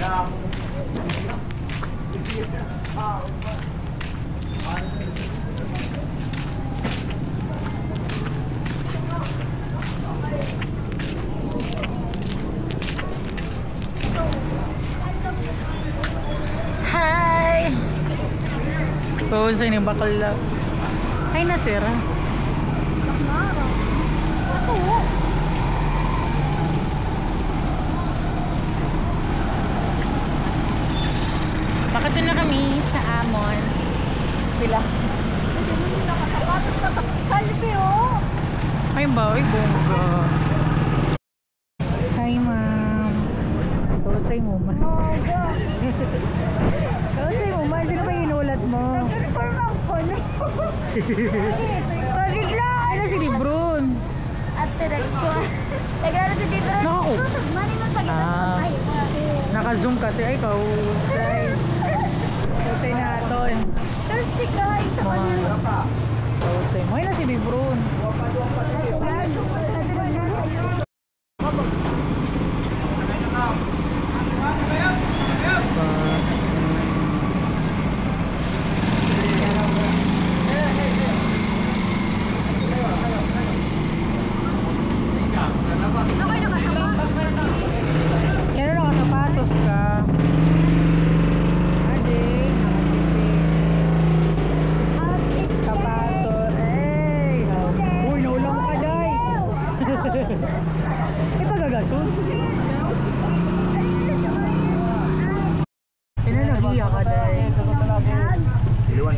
Hi! Pause ini bakal lang. Hi na sira. Bakit na kami sa Amon? Bila. Salve oh! Ay ba? Ay bongga. Hi ma'am. Kausay mo ma. Kausay mo ma. Sino ba inulat mo? Pagigla! Ano si Libron? At tinag ko. Nagrano si Libron. Naku. Mani mo pagigla. Naka-zoom kasi. Ay kausay. Kausay na ito. Kasi guys, sa kanila. Kausay mo. Ay na si Libron.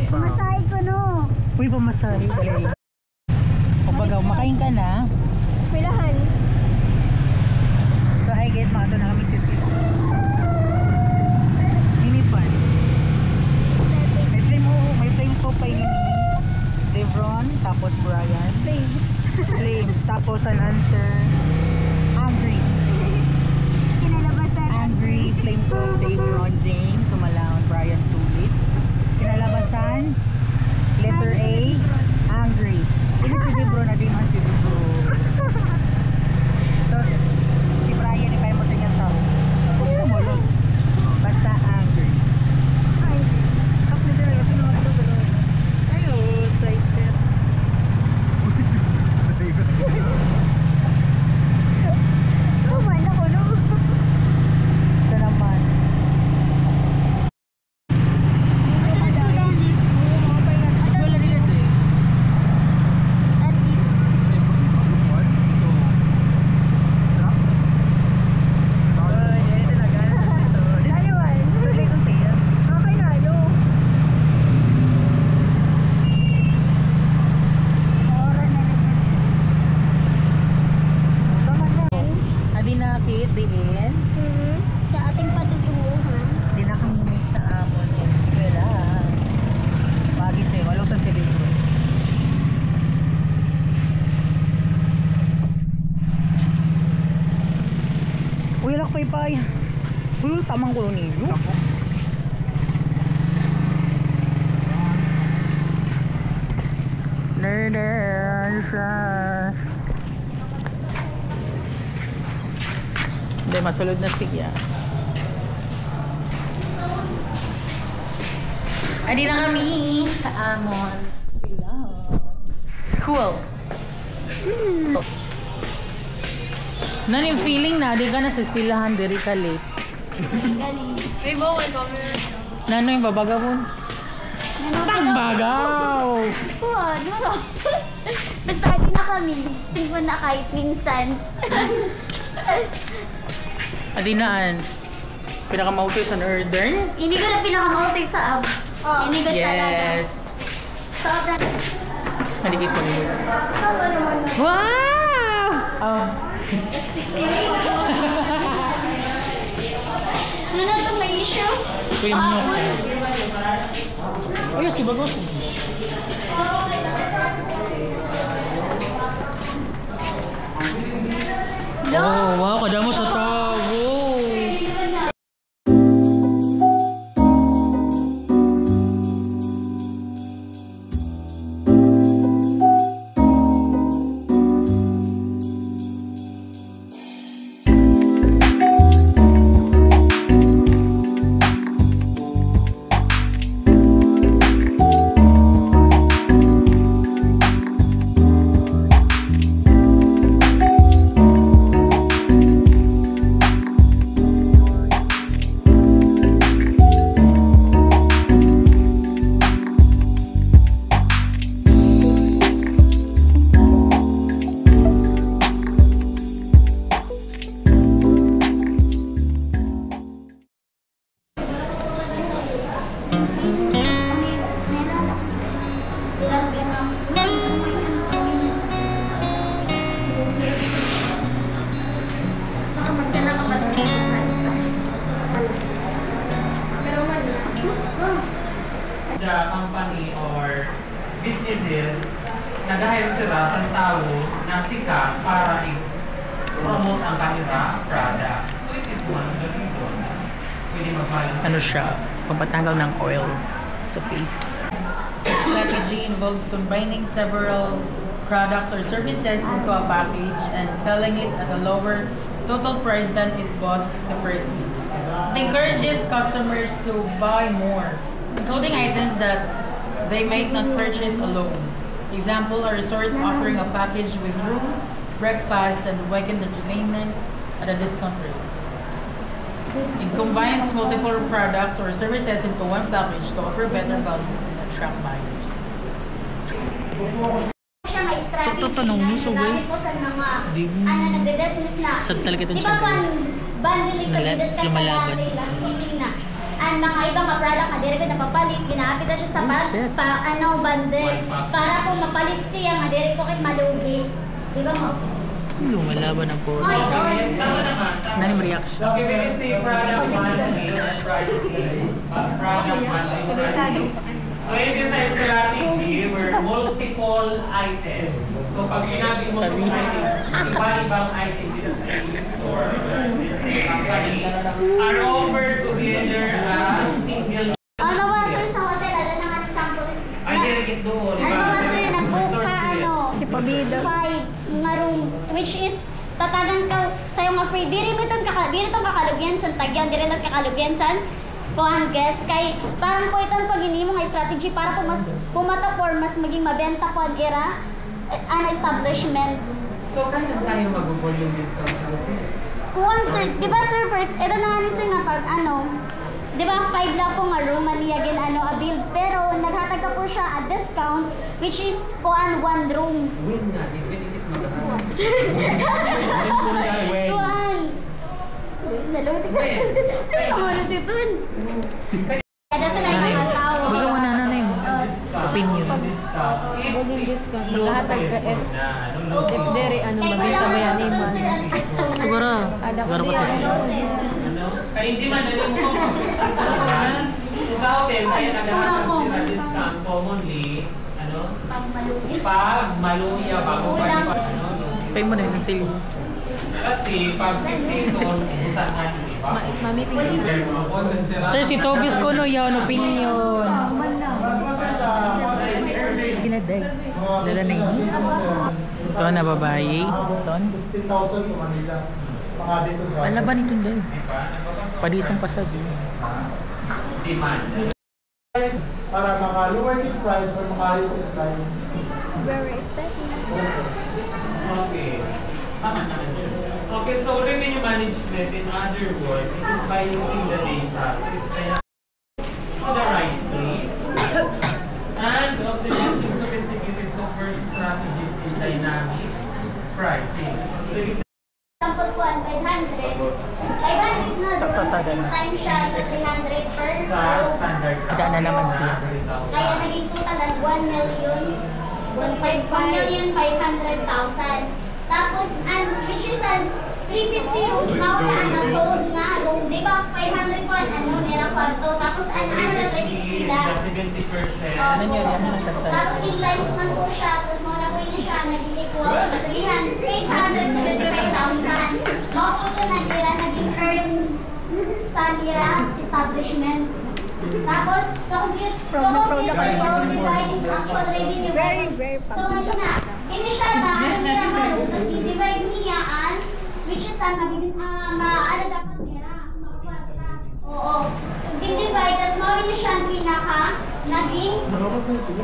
Masahe ko no. Uy, pamasahe dali. Kumbaga, makain ka na. Eskwelahan. So, hi guys, mga ito na kami sa eskwelahan. Minipan. May flame soap pa ini. Devron, tapos Brian. Flames. Tapos an answer. Angry. Kinalabasan. Angry, flame soap, Devron, James, Sumalaon, Brian, Sulit. Kinalabasan, letter A, angry. Ini si Devron na din man si Devron. So, si Brian, ipay mo din yung tao. Huwag mo lang. Basta angry. Ayun, side set. Luman ako no. Ito naman. Sa ating patutunguhan. Hindi na kami sa Amon. Eskwela. Bagay sa'yo. Wala sa silibro. Uy, alak pa ipay. Uy, tamang ko niyo. Hindi, masulod na sigya. Adi na kami sa Amon. School. Nan yung feeling na, di ka na sa eskwelahan, diri ka late. May bawal kami. Nano yung babagawon? Bagaw! Ano? Basta adi na kami. Hindi mo na kahit minsan. Adinaan. Pinakamautoy sa Northern? Hindi ko na pinakamausay sa ab. Hindi ko talaga. Yes. Sobrang. Maligit ko nito. Wow! Oh. Ano na ito? May issue? Pwede mo nyo. Ayos, iba ko. Oh, wow, kadamo sa tao. the company or businesses, nag-hire sila sa tao na sikat para i-promote ang kanila product. So it is one of the reasons. Pwede mag-balance. Ano siya? Pampatanggal ng oil sa face. Strategy involves combining several products or services into a package and selling it at a lower total price than it bought separately. It encourages customers to buy more, including items that they might not purchase alone. Example, a resort offering a package with room, breakfast, and weekend entertainment at a discount rate. It combines multiple products or services into one package to offer better value and attract buyers. Siya nga strategy Tatanong mo, na so ginagamit mo sa mga Di mo- nagbe-business na. Saan talaga itong Di ba sabi? pan bundling ko discuss na Lumalaban. natin last meeting na ang mga ibang mga product na direct na napapalit, ginamit na siya sa shit. bundle para po mapalit siya nga direct po kahit malugi. Di ba mo? Lumalaban ang po. Oh, ito. Tama naman. Nanim reaction. Okay, we receive product bundling and pricing. Product bundling. So it is a strategy where multiple items. So pag sinabi mo itong items, iba-ibang item dito sa store or sa company are offered together as single. Ano ba sir sa hotel? Ano na nga example is Ay, direct doon. ano ba sir, nag-book ka ano? Si Pabida. 5 nga room, which is tatagan ka sa'yo nga free. Diri mo itong kakalugyan sa tagyan, diri itong kakalugyan sa kuhan guest. Kay parang po itong pag-ini mo nga strategy para po mas pumata for mas maging mabenta po ang era an establishment. So, kailan tayo mag-volume discount sa hotel? Kuhan sir, di ba sir, ito na nga ni sir nga pag ano, di ba 5 lang po nga room maniyagin ano a bill, pero naghatag ka po siya a discount which is kuhan 1 room. Win nga, di pinigit mag-aaral. Kuhan. Naluti ka. Ano oras ito? Kada sa mga tao. Baga mo na na yung opinion. Volume discount. Maghahatag ka F. If dere, ano, Kaya mabita wala ba yan nga ni ito, man? sir, ang customer. Siguro. Ada Siguro ko pa sa diyan. Kaya hindi man natin mo So sa hotel, kaya naghahanap sila discount commonly, ano? Pag malugi. Pag maluya bago pa Ulam. Pay mo na yung sale. Kasi pag peak season, ubusan nga di ba? Ma-meeting ka. Sir, si Tobias ko no yun, opinion. Ginaday. Dala na yun. Ito na babae. Ito. 15,000 to Manila. Pangadi ko sa Alaban itong dahil. Di ba? Padisong pasad. Demand. para maka-lower tip price or maka-high tip price. Where is that? Also. Okay. Tama naman yun. Okay, so revenue management, in other words, it is by using the data. So it kaya to the right place and optimizing sophisticated software strategies in dynamic pricing. So it's Sample ko, 500. 500 na. Time siya na 300 per sa standard Ada na naman sila. Kaya naging total 1 million. 1,500,000. Tapos, which is 350 rooms, mauna na sold na. Di ba, 500 po, nila kwarto. Tapos, ano na 350 is na. the 70%. Ano nyo, yan siyang katsal. Tapos, 8 lines man po siya. Tapos, mga nakuha niya siya, naging equal sa 875,000. Mga po ito nagtira, naging earn sa nila establishment. Tapos, compute dividing actual revenue. So, ano na, initial na, ano nila karoon, tapos i-divide niya which is magiging, ano dapat nila, makakwarta. Oo. Divide, tapos mawin niya siya ang pinaka, naging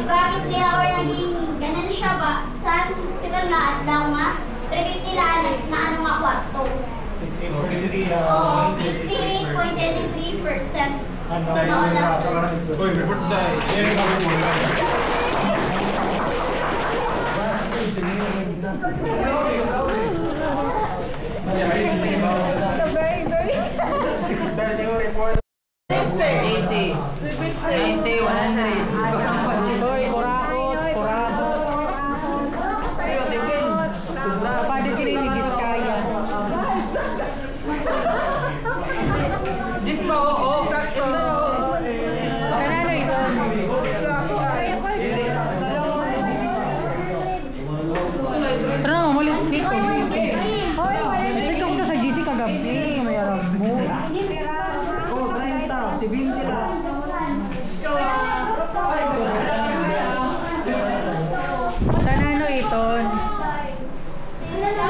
bracket nila or naging ganun siya ba, sa sigal na at lang nga, 350 nila na ano nga kwarto. So, Oo, 58.83%. Ano? Oo, last year. Uy, report tayo. Report. 80. 90, 100. Hoy, kurakot, kurakot. Pwede sila ni Diskaya. Just pa, oo. Sana ano ito? bayaran mo. Oh, 30. Si 20 lang. Sana ano ito?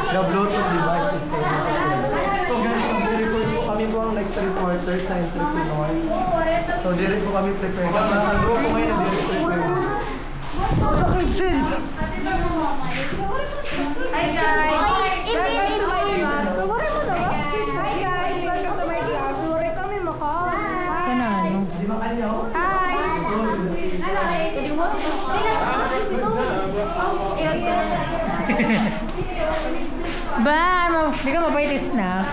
The Bluetooth device is connected. So guys, mag-report po kami po ang next reporter sa entrepreneur. So direct po kami prepare. Ang group po ngayon direct prepare. Hi guys! Sana ano? Di ba kanya ho? Ba, hindi ka mabait snack.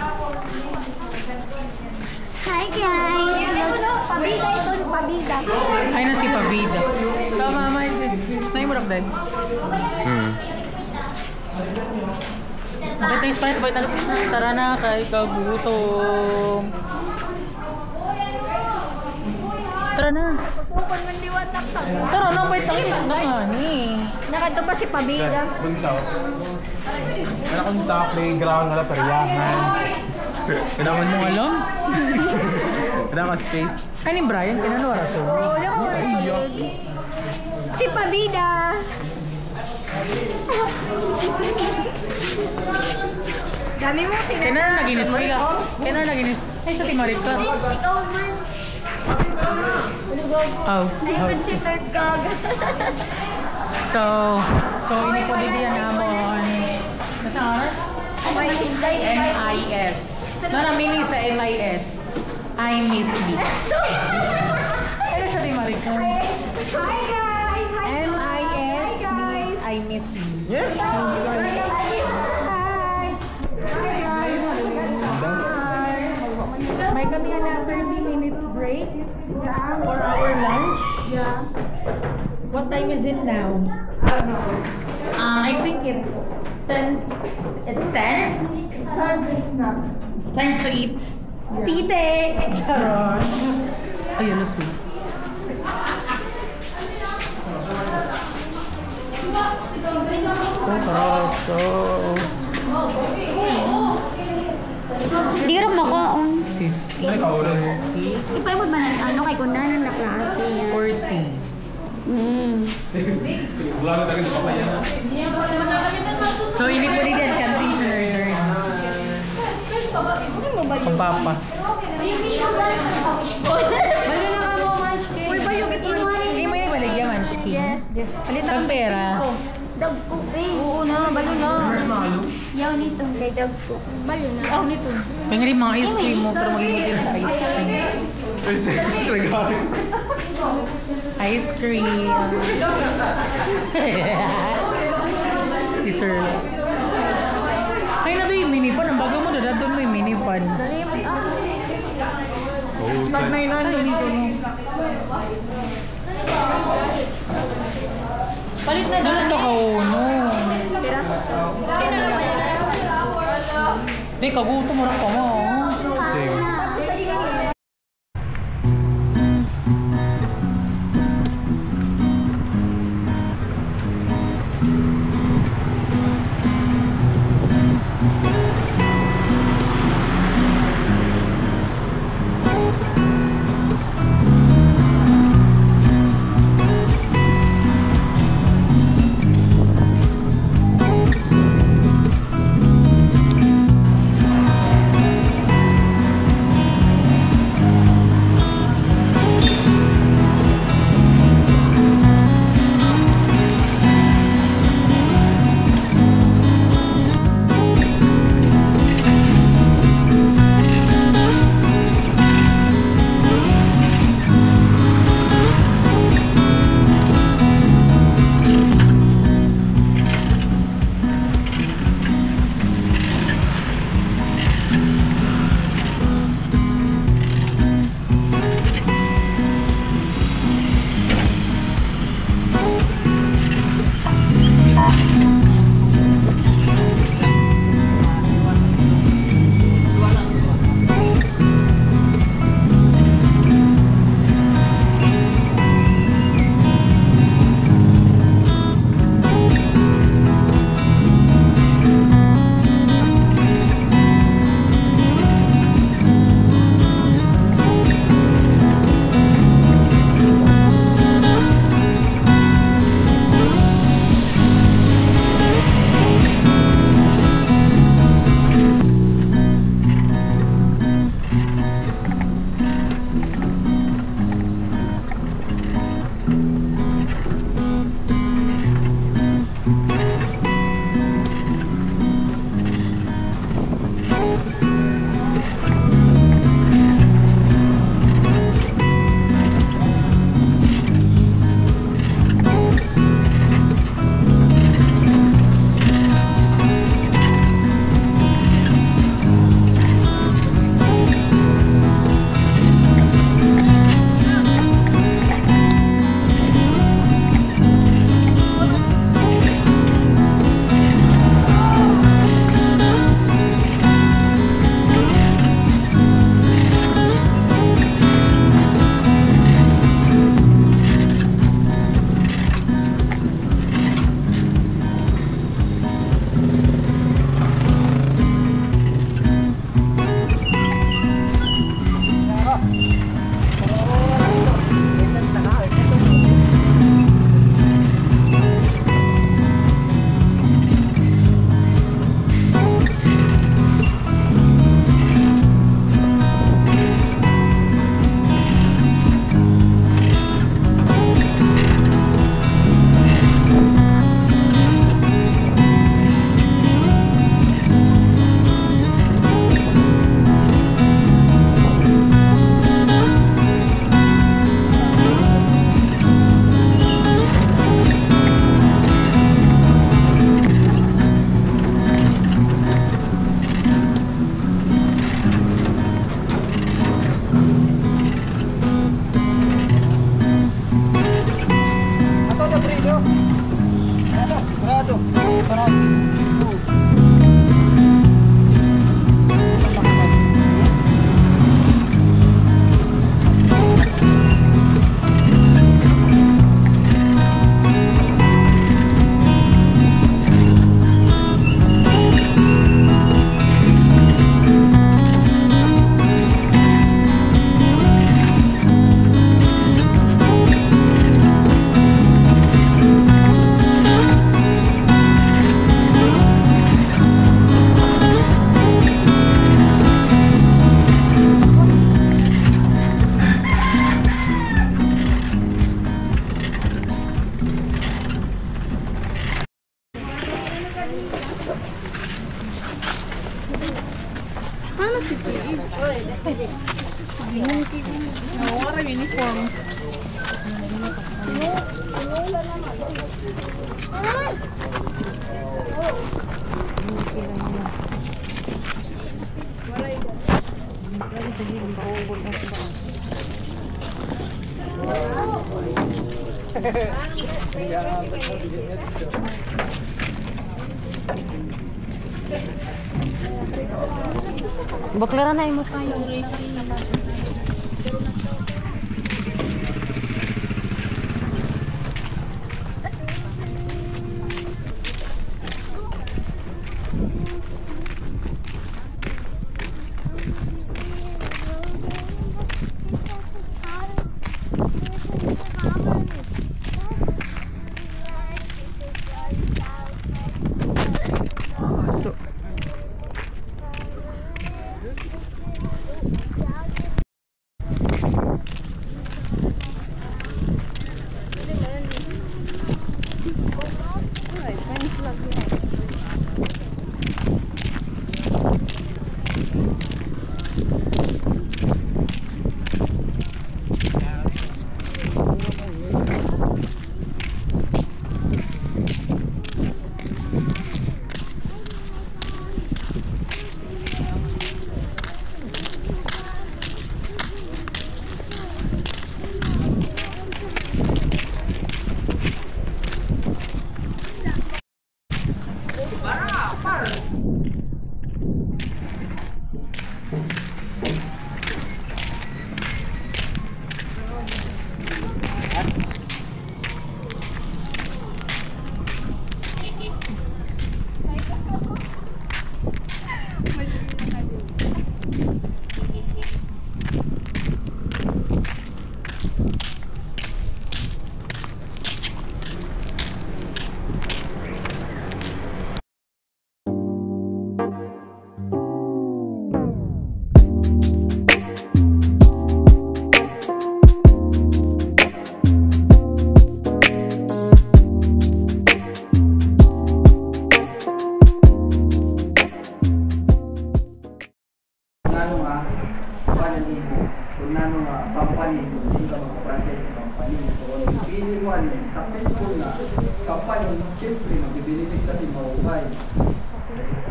Hi guys! Pabida ito, pabida. Ay na si Pabida. So mama, naimurap din. Nakita yung Sprite, bakit nakita snack? Tara na, kay kagutom. Tara na. Tara na, bait na kinis na nga ni. Nakadto pa si Pabida. Buntaw. Wala kang sa playground, wala pariyahan. Kailangan Mo alam? Kailangan space. Ay ni Brian, kinanwara so. Si Pabida! Dami mo sila. Kaya na naginis mo ila. Kaya na naginis. Ay, sa timarit ka. Ikaw man. Oh. Na-consider ka. So ini po din yan namon. Nasa oras? MIS. No, mini sa MIS. I miss you. Ano sa timarit ka? Hi guys! MIS means I miss you. Yes! May kami na 30 minutes break for our lunch. What time is it now? I think it's 10. It's 10? It's time to eat. Tite! Charon! Ayun, let's do. So, Di rin mo ko. 50, Ay, kaulan mo. Ipay mo ba na ano kay kunanan na klase yan? 40. Wala na talaga sa papaya na. So, ini po din yan, canteen sa learner. Ang papa. Uy, ba yung Hindi mo yung baligya, Manchki. Yes. Ang pera. Dagpo eh. Oo na, balo na. Yaw nito. Kay dagpo. Balo na. Yaw nito. Pangari mga ice cream mo, pero magiging sa ice cream. Ice cream. Si Sir. Ay, na yung mini pan. Ang bago mo, dadadon mo yung mini pan. Dali mo ah. Nag-9 dito mo. Palit na Doon sa kauno. Hindi, kagutom mo rin ka mo. Nawara uniform. Baklaran na mo kayo. Successful na company, siyempre mag-benefit kasi mahuhay.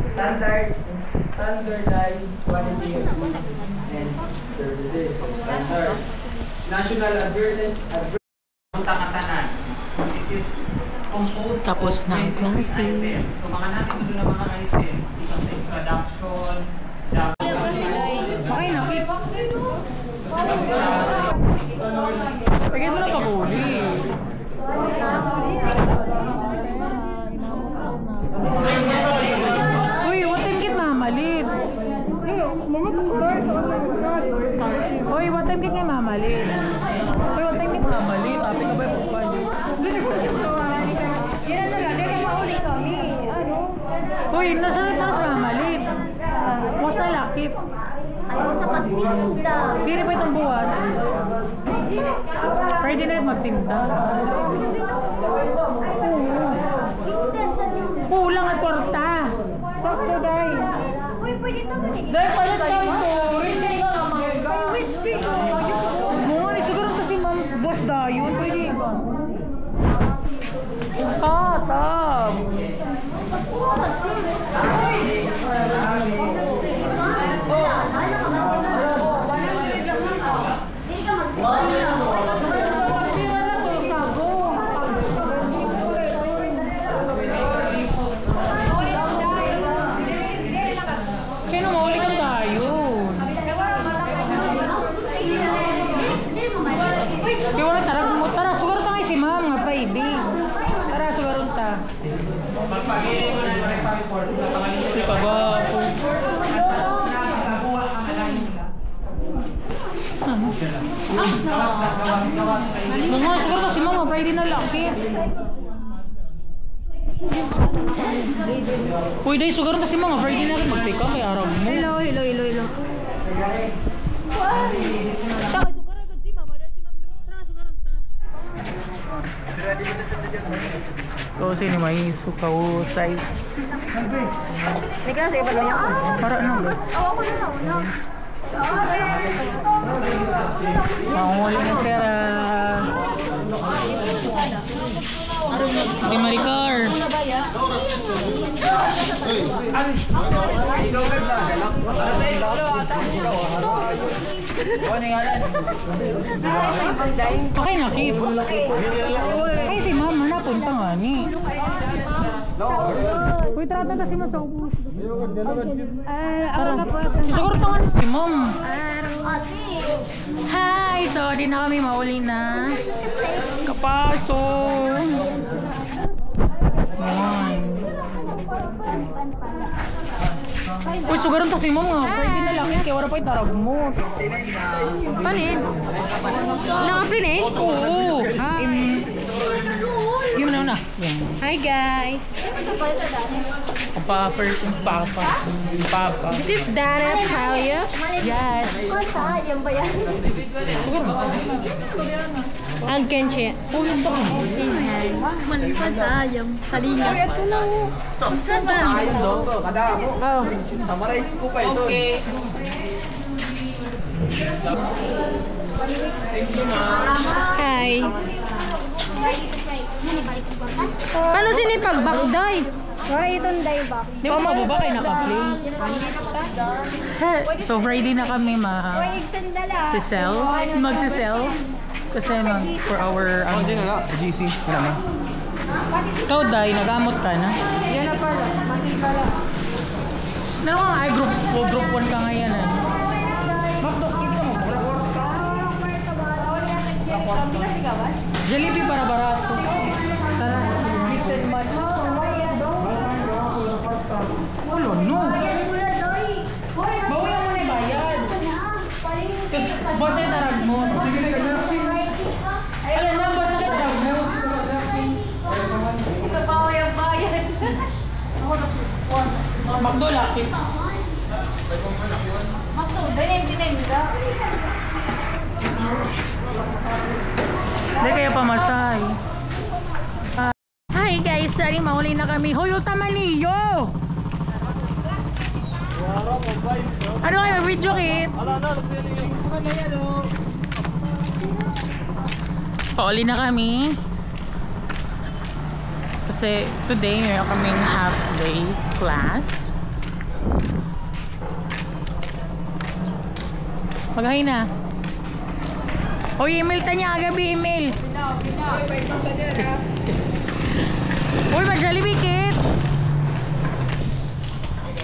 Standardized quality of goods and services. So standard. National advertisement. It is composed Tapos of na ang 23 klase. items. So mga natin ito na mga items. Ito sa introduction. Okay na, keep. Pagyan mo lang kabuli. Uy, what time kit mamalit? Uy, what time kit mamalit? Uy, what time kit mamalit? Api ka ba yung pukal? Yan na lang, dito mauli kami. Ano? Uy, nasunod na sa mamalit. Mas na lakip. Ano sa pagtinda? Dili pa itong buwas. Pwede na yung magtinda. Kulang at kwarta. Sakto, day. Uy, pwede ito manigit. Day, palit tayo ko. Which day? Mga, siguro ito si Ma'am Boss Dayon. Pwede ba? Katab. Hindi ka magsimba. Kaya mauli ka tayo. Kaya wala tarag mo. Tara, siguro tayo si Ma'am nga Friday. Tara, siguro ta. Magpagiging mo na yung report. Hindi ka ba? Mga siguro si Ma'am Friday na lakit. Uy, day, siguro na si Ma'am Friday na rin mag-pick up kay araw mo. Hello. So, sini may sukahusay. May klase ba niya? Para ano ba? Ako na una. Mahuli ng pera. Di Maricar. Okay na, Kip. Ay, si Mama napunta nga ni. Uy, trata na si Mama sa ubus. Siguro pa nga si Mom. Hi! So, di na kami mauli na. Kapaso. Ayan. Uy, sugaron to si Mom nga. Pwede na lang yun. Kaya wala pa yung tarag mo. Panin? Nakapin Oo. Yung na. Hi guys! Papa. This is Dana Pauyo. Yes. Sayang ba yan? Ang Kenshi. Oh, yung baka mo. Manipad sayang. Talinga. Uy, ito na oh. Saan ba? Oh. Summarize ko pa ito. Okay. Hi. Paano sinipagbakday? Wala itong day ba? Di ba mababa kayo naka-play? So Friday na kami mag-sisell. Kasi for our GC. Kailangan. ikaw Day, nag-amot ka na? Yan na pala. Masipa lang. Naroon ka ay group 1 ka ngayon. Jollibee para barato. Mix and match. Wala no. Bawi mo na bayad. Basta yung tarag mo. Alam mo, basta yung tarag mo. Bawi ang bayad. Magdo laki. Dineng ka. Hindi kaya pamasay. Hi guys, sorry mahuli na kami. Hoy, Utamaniyo! Ano kayo, video kit? Pauli na kami. Kasi today meron kaming half day class. Paghain na. Uy, email ta niya agabi, email. Uy, mag-Jollibee kit.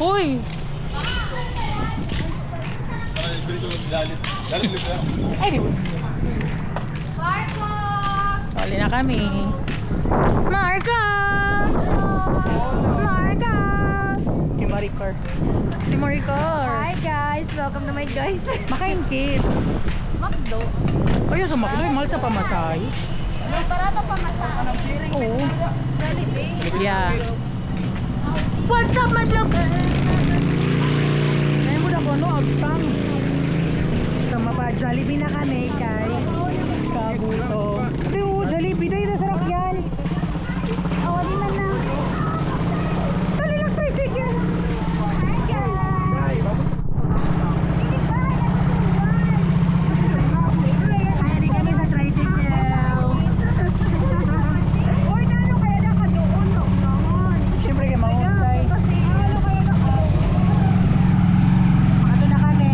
Uy. Ay, di ba? Marco! Sali na kami. Marco! Si Maricar. Hi guys! Welcome to my guys. Makain kit. Makdo. Ayun sa Makdo, mahal sa pamasahe. May barato pa masama. Oo. Jollibee. Yeah. What's up, madlog? Ngayon mo na ko, no? Agtang. So, mapa-Jollibee na kami kay Kabuto. Pero, Jollibee, dahil nasarap yan. Awali man na. Dali lang, tricycle. Hindi kami sa tricycle. Siyempre kayo mahusay. Ato na kami.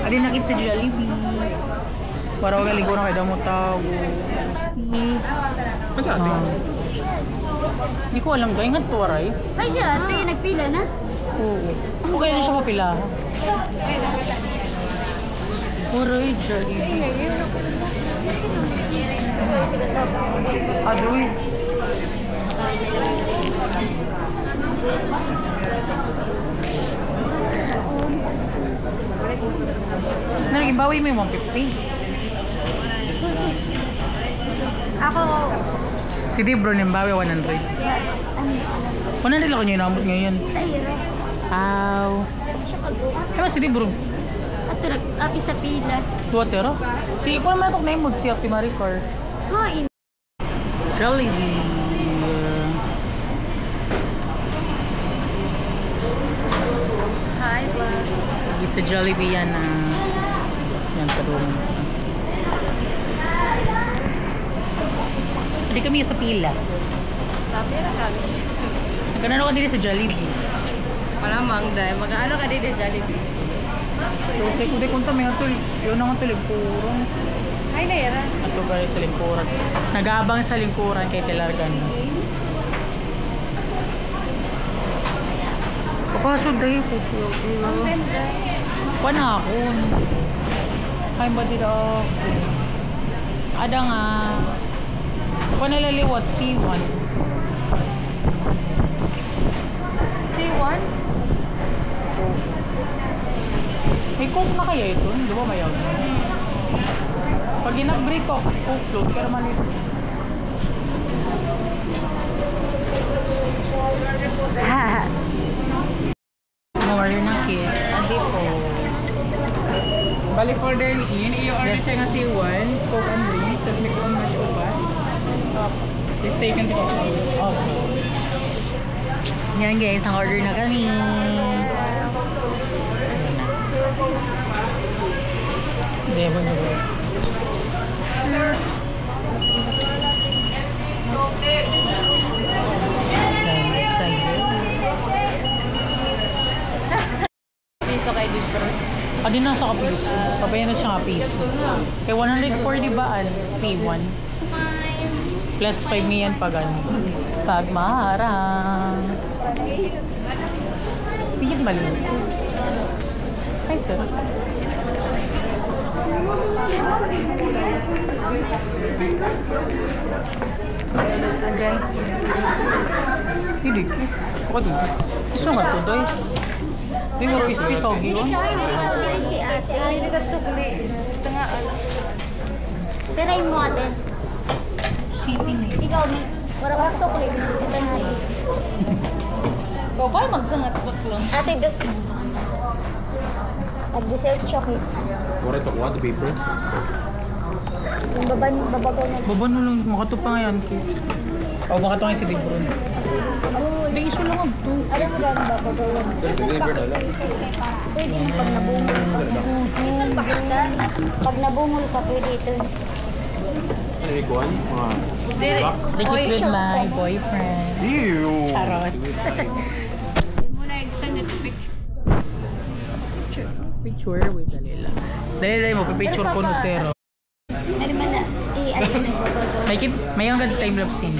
Adi nakit sa Jollibee. Para wag ligo na kay damo tao. Masa ate? Hindi ko alam gay nga to aray. Ay siya, ate, nagpila na. Oo. Ano kaya siya mapila? Aray, Jollibee. Adoy. Naging mo yung 150. Ako, Si Debro ng bawi 100. 100 lang niya inamot ngayon. ayro. Aw. Siya pag-uwa. Kaya si Debro. At api sa pila. 2-0. Si ko naman natok na imod si Opti Maricor. Hoy, Jollibee. hi, ba? Sa Jollibee yan na yan sa room. Hindi kami sa pila. Tapira kami. Nagkanano ka din sa Jollibee. Malamang dahil mag-ano ka din sa Jollibee. So, sa kundi kunta may atul. Yun ang atul lingkuran. Ay, Naira. Ato guys sa lingkuran. Nag-aabang sa lingkuran kay Telargan. Papasod dahil po. Pana ako. Ay ba dito ako? Ada nga. Panalaliwat C1. C1? May coke na kaya ito? Di ba mayaw? Pag in-upgrade ko, coke float, pero maliit. More na kid. Adi po. Bali for their in, i-order siya nga C1, coke and drinks, tapos mix on match upa. Is taken si coke. Okay. Yan guys, nang-order na kami. Hindi ba na ba? Piso kay Dibro. Adi na sa kapiso. Pabayan na siya kapiso. Kaya 140 ba C1? Plus 5 million pag ano. Pag maharang. Pigit maliit. Ay, sir. Okay. Hindi. Ako dito. Gusto nga ito, doy. Hindi mo rin ispisog yun. Ikaw, hindi ka bili si ate. Hindi ka sukli. Ito nga, Tiray mo ate. Shipping eh. Ikaw, may wala ka sukli. Ito na. ikaw ba magkangat lang? Ate, gusto mo. At-dessert chocolate. What ito? What? The paper? Yung babagaw na. Baba na lang. Makato pa nga yan. O, makato nga si Debron. Hindi, iso lang ang to. Alam mo gano'n babagaw na. Deliver na lang. Pwede yung pag nabungol. Pag nabungol ka, pwede ito. Ano yung kuhan? Mga... Dire. Dikit with my boyfriend. Ew! Charot. Picture? Wait, dali lang. Dali mo, pipicture ko no zero. Ano man na, ano na babagaw. May ang ganda time lapse yun.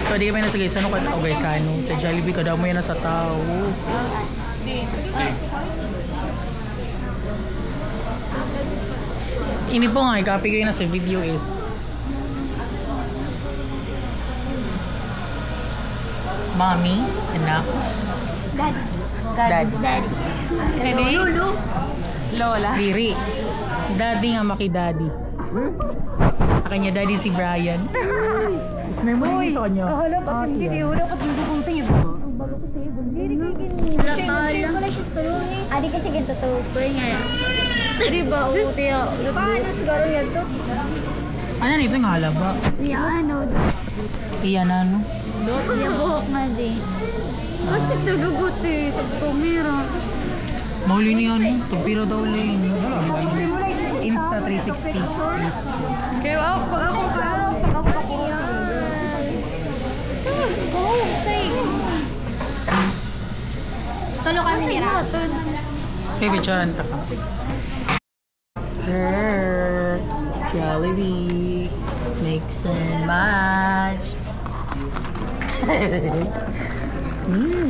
So, di kami nasa guys, ano ka, o guys, ano, sa Jollibee ka daw mo yan sa tao. Ini po nga, i-copy ko yun na sa video is Mommy, anak, Daddy. Dad. Daddy. Lulu. Lola. Riri. Daddy nga maki-daddy. Akin niya daddy si Brian. May muli sa kanya. Hala, bakit hindi? Wala ka pindukunti yun. Ang bago ko sa'yo, Adi kasi ganito to. Pwede nga yan. Di ba? Oo, tiya. Paano siguro yan to? Ano nito yung halaba? Iya, ano? Iyan ano? Iya, buhok nga din. Basta nagagot eh. Sa kamera. Mauli niya ano? Tagpira daw lang. Insta 360. Kaya ako, pag ako ka. Oh, say. Tulo kami nila. Okay, picturean ta ka. Jollibee. Mix and match.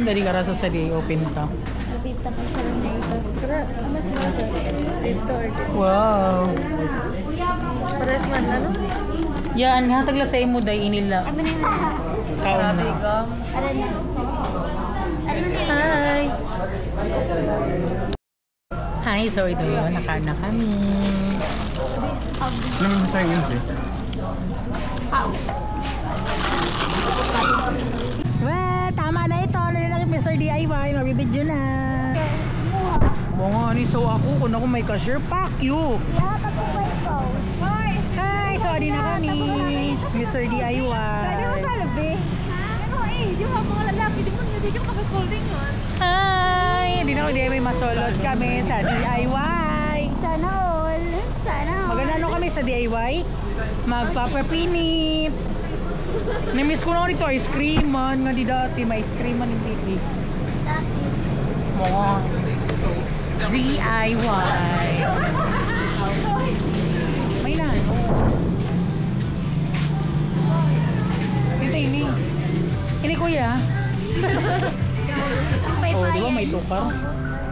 Dari ka rasa sa di open ka. Nakita ko siya ng dito. Pero, ano sila dito or dito? Wow. Pares man, ano? Yan, hatag la sa imo day inila. Ano na? Kaon na. Ano na? Hi. Hi, so ito yun, nakain na kami. Alam mo sa inyo eh. Weh, tama na ito. Nalilagay Mr. DIY. Mabibidyo na. Mga ni so ako kung ako may cashier, pack you. Hi, so adi na kami. Mr. DIY. Hi, hindi na ako DIY masolot kami sa DIY. Sana all. Sana all. Maganda kami sa DIY. Magpapapinit. Namiss ko na ako dito ice cream man. Nga di dati may ice cream man yung baby. Mga DIY. May na ano. Dito ini. Ini kuya. Oh, di ba may tukar?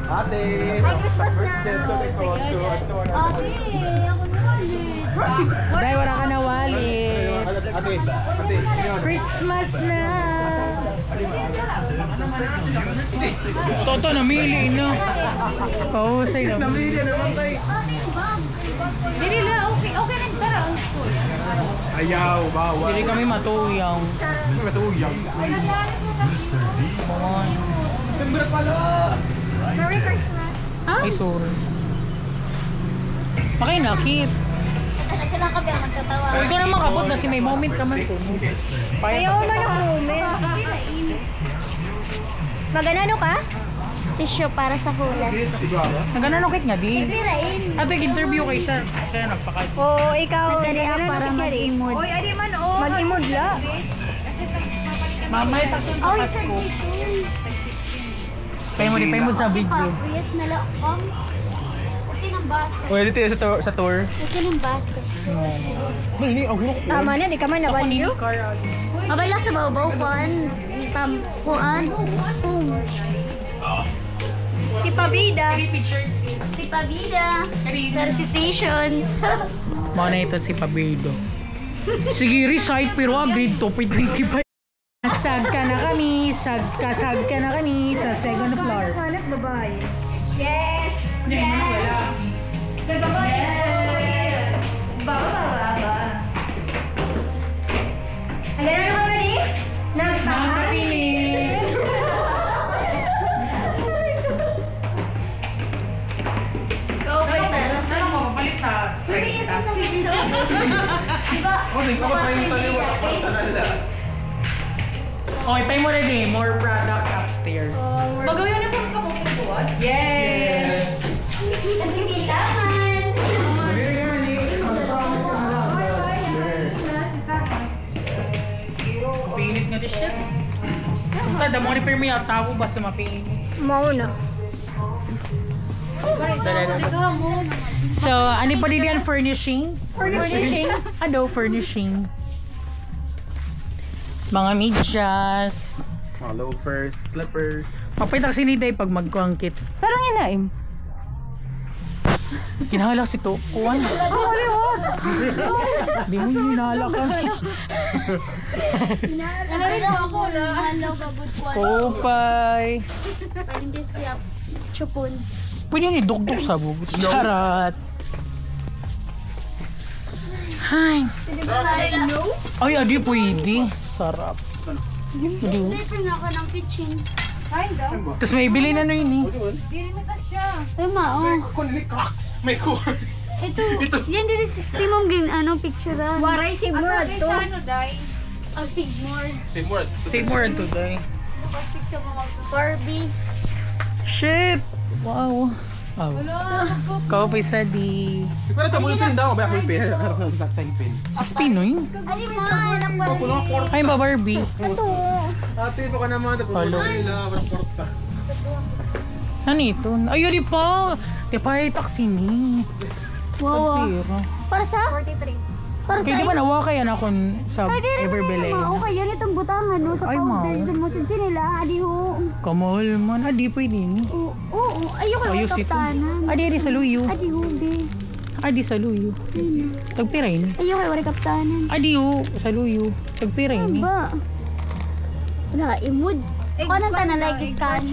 Ate! Ay, Christmas na. Ate, ako naman eh. Dahil wala ka na wallet. Ate! Christmas na. Toto, namili na. Pausay na. Namili naman tayo! Dili la, okay na tara ang school. Ayaw, bawal. Hindi kami matuyang. Matuyang. Timbre pala! Merry Christmas. Ay, sorry. Pakinakit. Ano sila kami ang magtatawa? O, ikaw naman kapot na si may moment ka man. Ayaw man ang moment. Mag-ano ka? Tissue para sa hulas. Nagnanukit nga din. Pirain. Ate, interview kay sir. Kaya nagpakal. Oo, ikaw. Nagkariya para mag-imod. Oy, adi man oh. Mag-imod la. Mamay, taksun sa Pasko. Pay mo sa video. Yes, nalaong. Kasi ng baso. Pwede tayo sa tour. Kasi ng baso. Hindi, ako. Tama na, di ka man nabalyo. Abay lang sa babaw kuan. Kuan. Si Pabida. Si Pabida. Sa recitation. Mga na ito si Pabedo. Sige, recite pero grade 2.25. Sag ka na kami sa second floor. Hanap babae. Yes! Wala. Yes! Baba. Ano na naman ba di? Nagpapinis. Okay, sana. Saan mo mapalit sa 30? Diba? Hindi ko pa yung taliwa. Okay, pay mo na din. More products upstairs. Magawin na po ka mo buwan. Yes! Kasi kailangan. Pinit nga di siya. Punta, damo ni Permi ang tao basta mapinit. Mauna. So, ano pa din yan? Furnishing? Furnishing? Ano? Furnishing. Mga medyas. Mga loafers, slippers. Papitak siniday pag magkuangkit. Sarang inaim. Kinahalak si Tukuan. Di mo hinalak ka. Ano rin ako na? Halaw babud ko. Kopay. Pwede din siya chupon. Pwede ni dugdug sa bubot. Charat. Ay. Ay, adi pwede. Sarap. Adi. Ito na ako ng kitchen. Tapos may bili na yun eh. Tama, oh. Ako nili Crocs. May cord. Ito. Yan din si Mom ging picture. Waray si Mord to. Oh, Sigmore. Save more today. Barbie. Shit! Wow. Oh. Coffee sa di. Pero tamo yung pin daw. Ba ako yung pin. Ano sa pin? 16 no yun? Ano ba? Ay, ba Barbie? Ito. Ate, baka naman. Hello. Walang porta. Ano ito? Ayun di pa. Di pa ay taxi ni. Wow. Pagpira. Para sa? 43. Para sa? Kaya di ba nawa kaya na ako sa Everbelay? Okay, yan itong butangan, no? Sa Ay, powder. mao. Dumusin nila. Adi ho. Kamahal man. Adi pwede ni. Oo. Ayoko yung Ayos ito. kaptanan. Adi sa luyo. Adi ho, be. Adi sa luyo. Tagpiray ni. Ayoko yung kaptanan. Adi sa luyo. Tagpiray ni. Ba? Wala, imod. Kanang tanan like scan.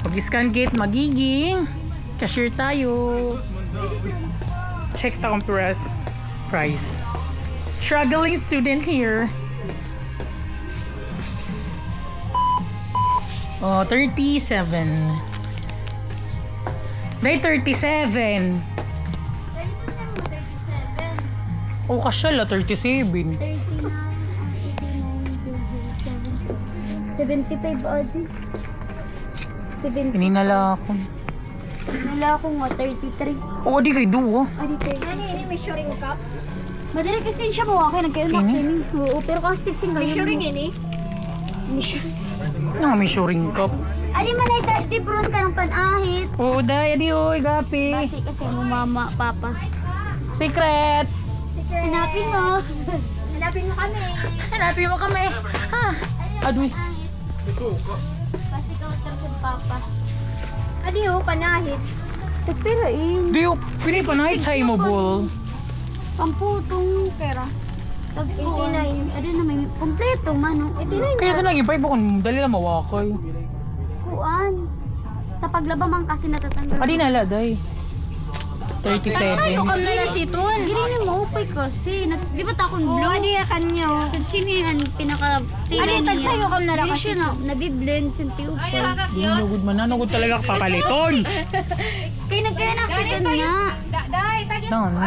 Pag-scan gate magiging cashier tayo. Check the price. Struggling student here. Oh, 37. Day 37. Oh, kasyal 37. 75 adi. 70. Pininala ako. Nala ako nga 33. Oh, di kay duwa. Adi 30. Ini may shoring cup. Madali kasi siya mo akin nagkailmak Ini? sini. Oo, pero kastig sing ngayon. Shoring ini? Ini shoring. Nga may shoring cup. Adi man ay di bron ka ng panahit. Oo, day. Adi, oy, gapi. Basi kasi mo mama, papa. Secret. Hanapin mo. Hanapin mo kami. Hanapin mo kami. Ha? Adoy. Basi ka utar papa. Adi ho, panahit. Tagpirain. Di, pinipanahin sa imobol. Pamputong pera. Tag 89. Adi na may kompleto man. 89 Kaya ito naging 5 kung dali lang mawakay. kuan. Sa paglaba man kasi natatanggal. Adi nala, day. 37. Kam na si Tun. Gini mo upay kasi. Di ba takon blue? Adi kanyo. Sini ang pinaka adi tag sayo kam na kasi na nabiblend sinti upay. Di mo good man. Nanugod talaga kapaliton. Kay nagkaya na si Tun nga. No, no.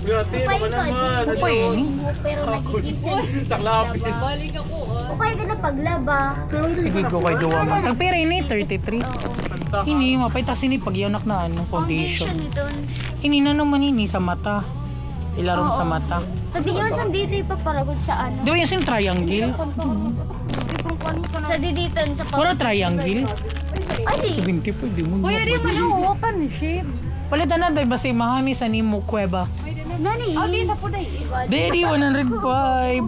Upay ko di. Upay ni. Pero nagigisan. Sa lapis. Upay ka na paglaba. Sige ko kay Duwa man. Tagpira ini 33. Ini mapay tas ini pagyanak na ano foundation. Foundation ni Tun. Ini na naman ini sa mata. Ilarong sa mata. Sabi yun sa dito ipaparagod sa ano. Di ba yung triangle? Sa diditon sa Pura triangle. Adi. 70 po, di mo. Kuya, di man ang open shape. Palitan na dahil basi mahami sa Nimo Cueva. Nani? Oh, di na po dahil. Daddy, 105.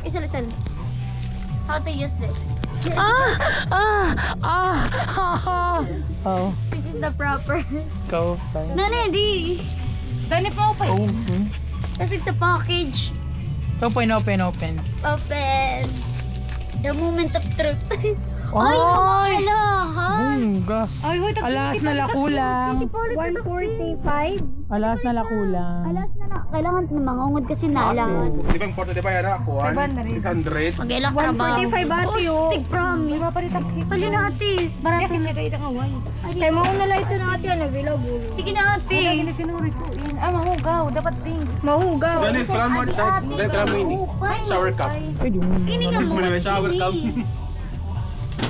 Isal. How to use this? Oh, This is the proper. go. Nani, di. Gani pa pa. Oh, Kasi sa package. open. Open. The moment of truth. Ay! Wala, ha? Gas. Ay, hoy, Alas na lakulang. 145. Alas na lakulang. Alas na na. Kailangan na mangungod kasi naalangan. Di ba important di ba yan ako? 600. Mag-ilang trabaho. 145 ate, oh. Stig promise. Pali na ate. Barato na. Kaya mauna lang ito na ate, available. Sige na ate. Mahugaw. Dapat pink. Mahugaw. Dali, kailangan mo dahil kailangan mo ini. Shower cup. Pwede mo. Ini nga mo. Muna may shower cup.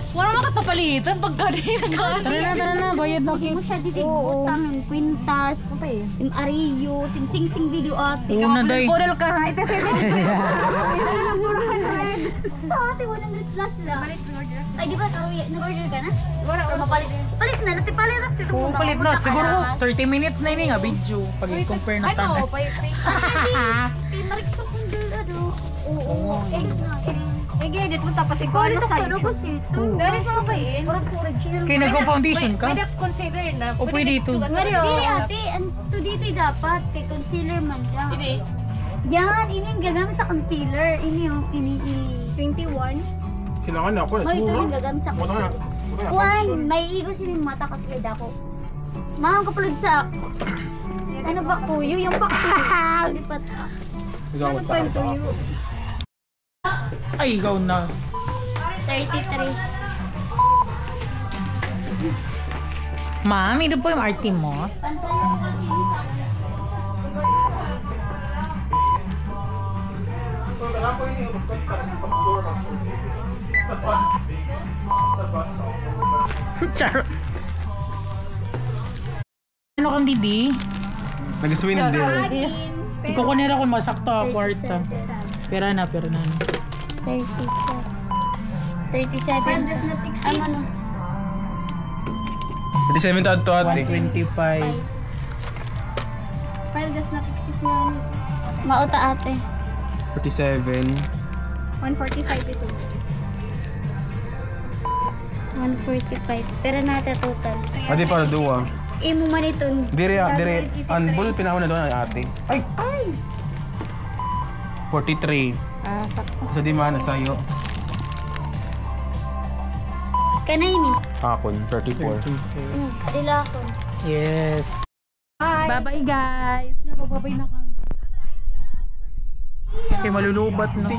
Wala makapapalitan pag gani na Tara na. Bayad na Hindi mo siya ditigutang yung kwintas, yung ariyo, sing video ate. Oo na, day. Bodal ka ha. Ito Sa ate, 100 plus lang. Ay, di ba nag-order ka na? Wala, mapalit. Palit na, dati palit na. Oo, palit na. Siguro 30 minutes na ini nga video. Pag i-compare na tayo. Kay Marikso kung ano. Oo. edit mo tapos Ikaw ikaw na sa sa ano kasi ito. Dali mo pa yun. Kaya nagpa-foundation ka? Pwede consider na. O pwede ito? Dili ate, to dito dapat. Kay concealer man yan. Hindi. Yan, ini yung gagamit sa concealer. Ini yung, 21. Kailangan na ako. Oh, ito yung gagamit sa concealer. Juan, may igo si yung mata kasi kay Dako. Mahang kapulad sa... Ano ba kuyo? Yung baktuyo. Lipat. Ikaw Ano pa yung tuyo? Ay, ikaw na. 33. Ma'am, ito po yung arte mo. Pansan mo kasi yung sa Char. Ano kang didi? Nag-swing din. Ikaw ko nila kung masakto ako kwarta. Pera na. 37. 37. Ano no? 37 to ato ate. 125. File does not exist na. Mauta ate. 47. 145 ito. 145. Pero natin total. Ate para duwa. Imo man ito. Dire anbul pinahon na doon ate. Ay. 43. Sa di man sayo. Kanay ni. Akon 34. Dila ako. Yes. Bye-bye guys. Bye-bye na kami. Okay, malulubat na.